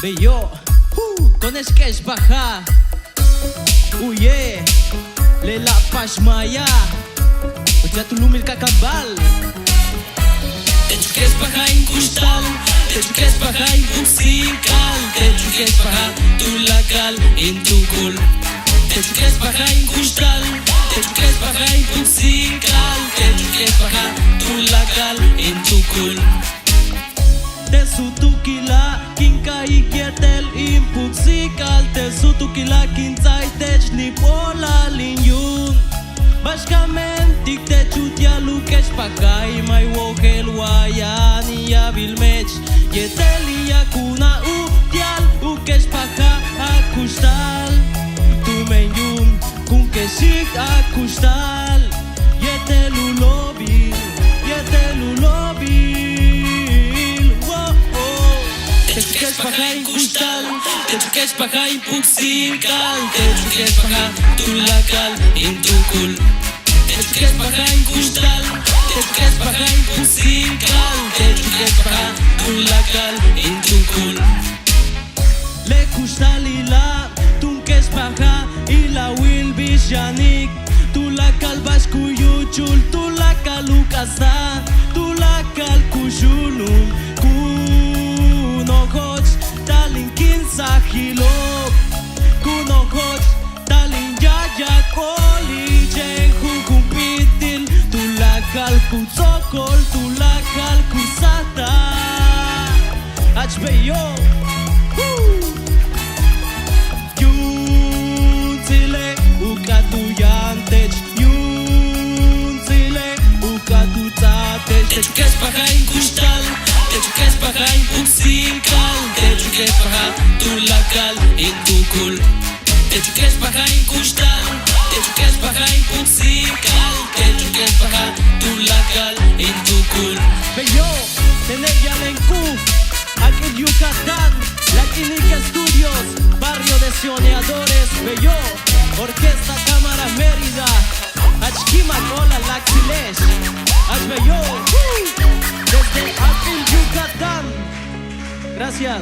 Bello, con sketch baja. Uye, le la pashmaya. Uja tu lumil kakabal. Te chuques baja en cristal, te chuques baja en musical, te chuques baja tu lacal en tu cul. Te chuques baja en cristal, te chuques baja en musical, te chuques baja tu lacal en tu cul. Te sutukila kinka ikietel impulsikal. Te sutukila kinzai techni pola linyun. Bashkamentik te chutia lukesh pakai mai wogel wayani ya vilmech. Yetelia kuna utial ukesh paka akustal. Tu menyum kun keshik akustal. Yetelu lobi, yetelu lobi. Te chuques baja en cristal, te chuques baja en musical, te chuques baja tu lacal en tu cul. Te chuques baja en cristal, te chuques baja en musical, te chuques baja tu lacal en tu cul. Le kustalila tunkes baja y la will bishanik. Tu la kalbash kuyuchul, tu la kalukasa, tu la kalkushulum. Kunohoch talin kinsahilok, kunohoch talin yaya koli jen hukumpitil. Tu la kalkutzokol, tu la kalkusata. HBO. Yunzile ukatuyantech, yunzile ukatutatech. Te chuques baja en cristal, te chuques baja en musical, te chuques baja tu lacal en tu cul. Te chuques baja en cristal, te chuques baja en musical, te chuques baja tu lacal en tu cul. Bello, Tenella Lencu, aquí en Yucatán, La Química Studios, barrio de soñadores. Bello, Orquesta Cámara Mérida, Achkima Cola Laxilesh, Bello, desde aquí en Yucatán. Gracias.